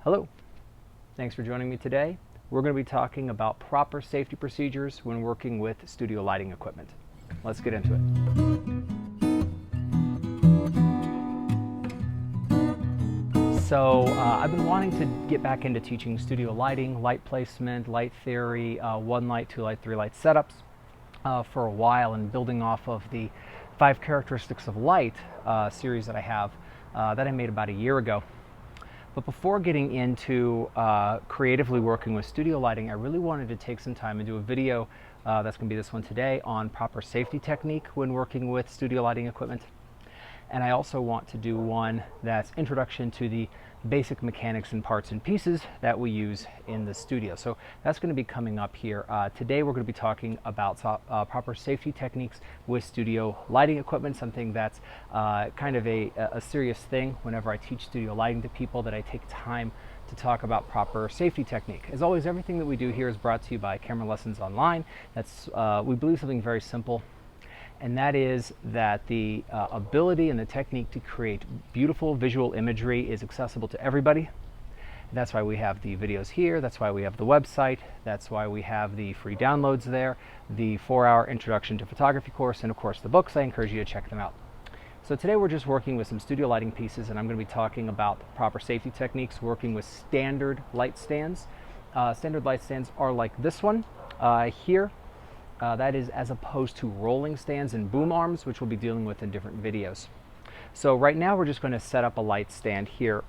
Hello, thanks for joining me today. We're going to be talking about proper safety procedures when working with studio lighting equipment. Let's get into it. So I've been wanting to get back into teaching studio lighting, light placement, light theory, one light, two light, three light setups for a while, and building off of the 5 Characteristics of Light series that I have that I made about a year ago. But before getting into creatively working with studio lighting, I really wanted to take some time and do a video, that's going to be this one today, on proper safety technique when working with studio lighting equipment. And I also want to do one that's introduction to the basic mechanics and parts and pieces that we use in the studio. So that's going to be coming up here. Today we're going to be talking about proper safety techniques with studio lighting equipment, something that's kind of a serious thing whenever I teach studio lighting to people, that I take time to talk about proper safety technique. As always, everything that we do here is brought to you by Camera Lessons Online. That's we believe something very simple, and that is that the ability and the technique to create beautiful visual imagery is accessible to everybody. That's why we have the videos here, that's why we have the website, that's why we have the free downloads there, the 4-hour introduction to photography course, and of course the books. I encourage you to check them out. So today we're just working with some studio lighting pieces, and I'm going to be talking about proper safety techniques working with standard light stands. Standard light stands are like this one here. That is as opposed to rolling stands and boom arms, which we'll be dealing with in different videos. So right now we're just going to set up a light stand here,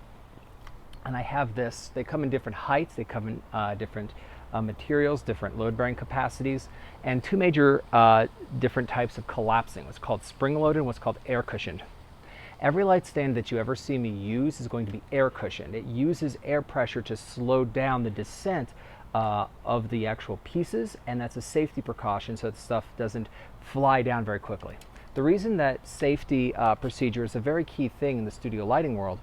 and I have this. They come in different heights, they come in different materials, different load-bearing capacities, and 2 major different types of collapsing, what's called spring-loaded and what's called air-cushioned. Every light stand that you ever see me use is going to be air-cushioned. It uses air pressure to slow down the descent of the actual pieces, and that's a safety precaution so that stuff doesn't fly down very quickly. The reason that safety procedure is a very key thing in the studio lighting world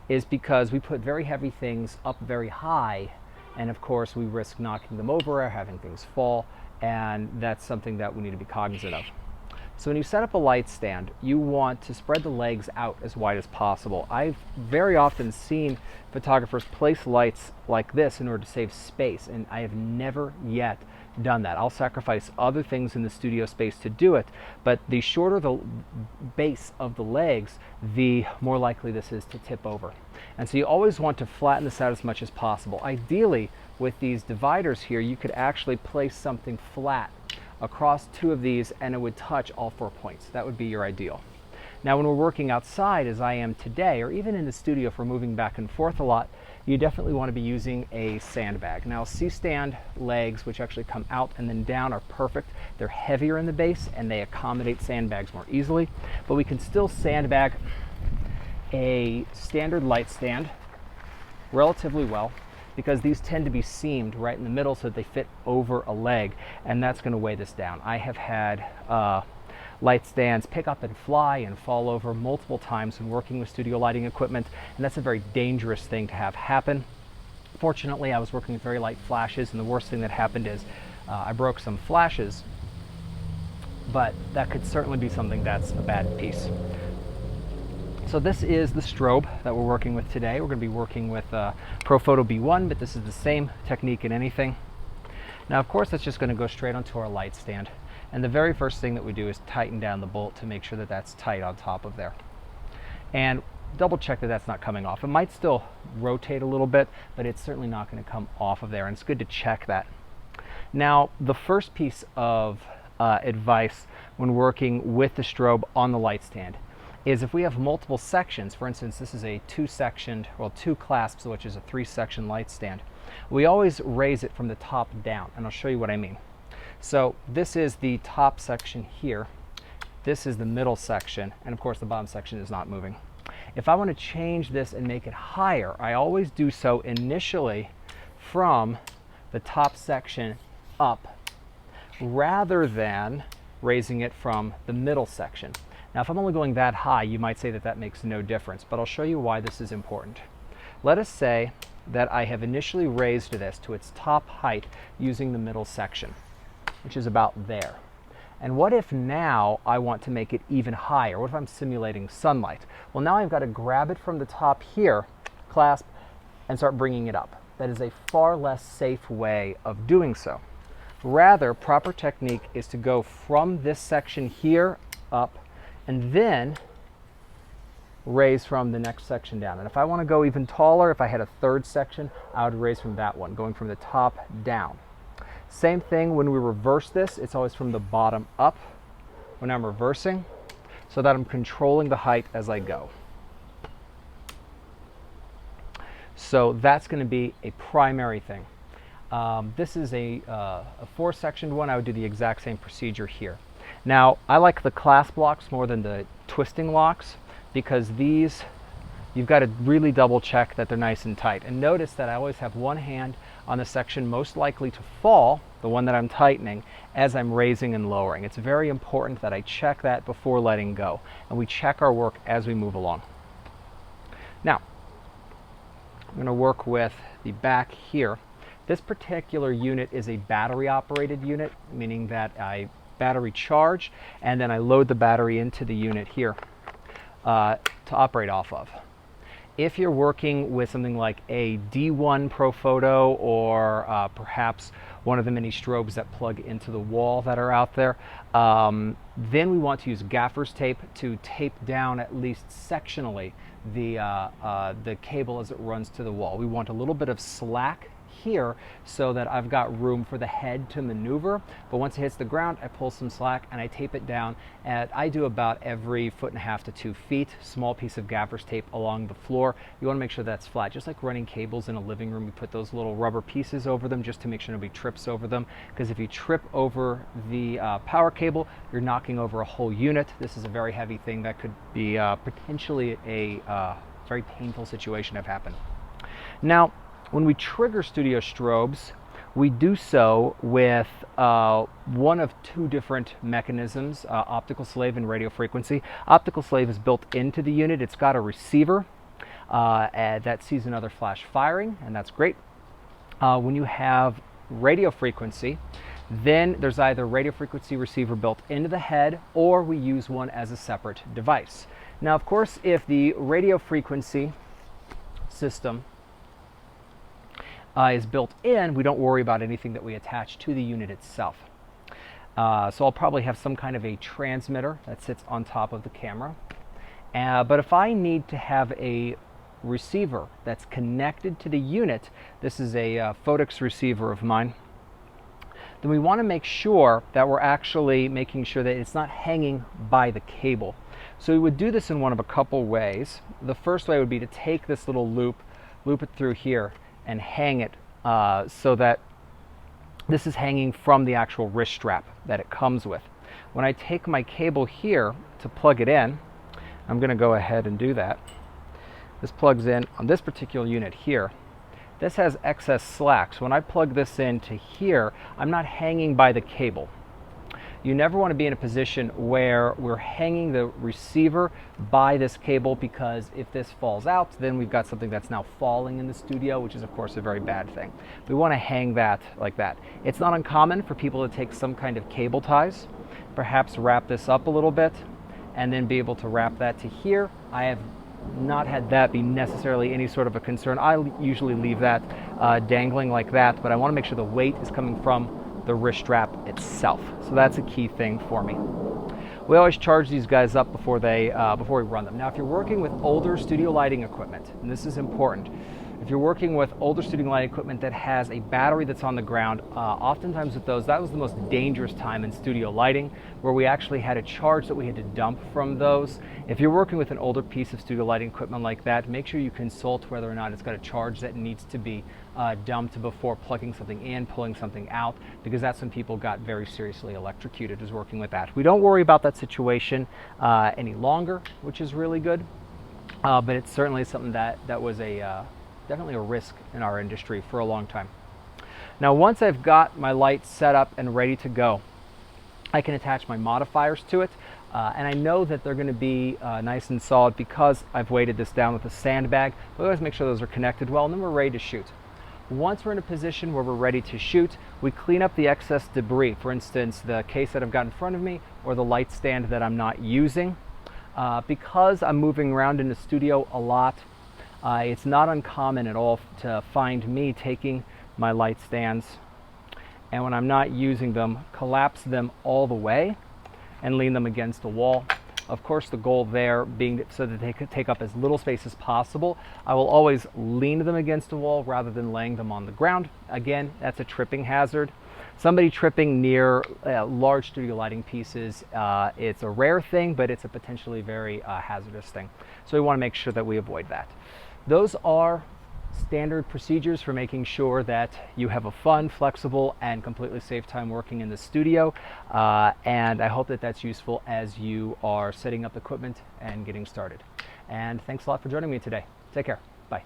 is because we put very heavy things up very high, and of course we risk knocking them over or having things fall, and that's something that we need to be cognizant of. So when you set up a light stand, you want to spread the legs out as wide as possible. I've very often seen photographers place lights like this in order to save space, and I have never yet done that. I'll sacrifice other things in the studio space to do it, but the shorter the base of the legs, the more likely this is to tip over. And so you always want to flatten this out as much as possible. Ideally, with these dividers here, you could actually place something flat across 2 of these, and it would touch all 4 points. That would be your ideal. Now when we're working outside, as I am today, or even in the studio if we're moving back and forth a lot, you definitely want to be using a sandbag. Now C-stand legs, which actually come out and then down, are perfect. They're heavier in the base and they accommodate sandbags more easily, but we can still sandbag a standard light stand relatively well, because these tend to be seamed right in the middle so that they fit over a leg, and that's going to weigh this down. I have had light stands pick up and fly and fall over multiple times when working with studio lighting equipment, and that's a very dangerous thing to have happen. Fortunately, I was working with very light flashes, and the worst thing that happened is I broke some flashes, but that could certainly be something that's a bad piece. So this is the strobe that we're working with today. We're going to be working with Profoto B1, but this is the same technique in anything. Now, of course, that's just going to go straight onto our light stand. And the very first thing that we do is tighten down the bolt to make sure that that's tight on top of there. And double check that that's not coming off. It might still rotate a little bit, but it's certainly not going to come off of there, and it's good to check that. Now, the first piece of advice when working with the strobe on the light stand is if we have multiple sections. For instance, this is a 2-sectioned, well, 2 clasps, which is a 3-section light stand. We always raise it from the top down, and I'll show you what I mean. So this is the top section here. This is the middle section, and of course the bottom section is not moving. If I want to change this and make it higher, I always do so initially from the top section up, rather than raising it from the middle section. Now, if I'm only going that high, you might say that that makes no difference, but I'll show you why this is important. Let us say that I have initially raised this to its top height using the middle section, which is about there. And what if now I want to make it even higher? What if I'm simulating sunlight? Well, now I've got to grab it from the top here, clasp, and start bringing it up. That is a far less safe way of doing so. Rather, proper technique is to go from this section here up and then raise from the next section down. And if I want to go even taller, if I had a third section, I would raise from that one, going from the top down. Same thing when we reverse this, it's always from the bottom up when I'm reversing, so that I'm controlling the height as I go. So that's going to be a primary thing. This is a 4-sectioned one. I would do the exact same procedure here. Now, I like the clasp locks more than the twisting locks, because these, you've got to really double check that they're nice and tight. And notice that I always have one hand on the section most likely to fall, the one that I'm tightening, as I'm raising and lowering. It's very important that I check that before letting go. And we check our work as we move along. Now, I'm going to work with the back here. This particular unit is a battery operated unit, meaning that I battery charge and then I load the battery into the unit here to operate off of. If you're working with something like a D1 Profoto or perhaps one of the mini strobes that plug into the wall that are out there, then we want to use gaffer's tape to tape down at least sectionally the cable as it runs to the wall. We want a little bit of slack here so that I've got room for the head to maneuver, but once it hits the ground I pull some slack and I tape it down, and I do about every 1.5 to 2 feet, small piece of gaffer's tape along the floor. You want to make sure that's flat, just like running cables in a living room. We put those little rubber pieces over them just to make sure nobody trips over them, because if you trip over the power cable, you're knocking over a whole unit. This is a very heavy thing that could be potentially a very painful situation have happened. Now, when we trigger studio strobes, we do so with one of 2 different mechanisms, optical slave and radio frequency. Optical slave is built into the unit. It's got a receiver that sees another flash firing, and that's great. When you have radio frequency, then there's either radio frequency receiver built into the head, or we use one as a separate device. Now, of course, if the radio frequency system is built in, we don't worry about anything that we attach to the unit itself. So I'll probably have some kind of a transmitter that sits on top of the camera. But if I need to have a receiver that's connected to the unit, this is a Phottix receiver of mine, then we want to make sure that we're actually making sure that it's not hanging by the cable. So we would do this in one of a couple ways. The first way would be to take this little loop it through here, and hang it so that this is hanging from the actual wrist strap that it comes with. When I take my cable here to plug it in, I'm going to go ahead and do that. This plugs in on this particular unit here. This has excess slack, so when I plug this into here, I'm not hanging by the cable. You never want to be in a position where we're hanging the receiver by this cable, because if this falls out, then we've got something that's now falling in the studio, which is of course a very bad thing. We want to hang that like that. It's not uncommon for people to take some kind of cable ties, perhaps wrap this up a little bit, and then be able to wrap that to here. I have not had that be necessarily any sort of a concern. I usually leave that dangling like that, but I want to make sure the weight is coming from the wrist strap itself. So that's a key thing for me. We always charge these guys up before we run them. Now, if you're working with older studio lighting equipment, and this is important, if you're working with older studio lighting equipment that has a battery that's on the ground, oftentimes with those, that was the most dangerous time in studio lighting, where we actually had a charge that we had to dump from those. If you're working with an older piece of studio lighting equipment like that, make sure you consult whether or not it's got a charge that needs to be dumped before plugging something in, pulling something out, because that's when people got very seriously electrocuted, is working with that. We don't worry about that situation any longer, which is really good, but it's certainly something that was definitely a risk in our industry for a long time. Now, once I've got my light set up and ready to go, I can attach my modifiers to it, and I know that they're going to be nice and solid because I've weighted this down with a sandbag. But always make sure those are connected well, and then we're ready to shoot. Once we're in a position where we're ready to shoot, we clean up the excess debris. For instance, the case that I've got in front of me, or the light stand that I'm not using. Because I'm moving around in the studio a lot, It's not uncommon at all to find me taking my light stands, and when I'm not using them, collapse them all the way and lean them against a wall. Of course, the goal there being so that they could take up as little space as possible. I will always lean them against a wall rather than laying them on the ground. Again, that's a tripping hazard. Somebody tripping near large studio lighting pieces, it's a rare thing, but it's a potentially very hazardous thing. So we want to make sure that we avoid that. Those are standard procedures for making sure that you have a fun, flexible, and completely safe time working in the studio. And I hope that that's useful as you are setting up equipment and getting started. And thanks a lot for joining me today. Take care. Bye.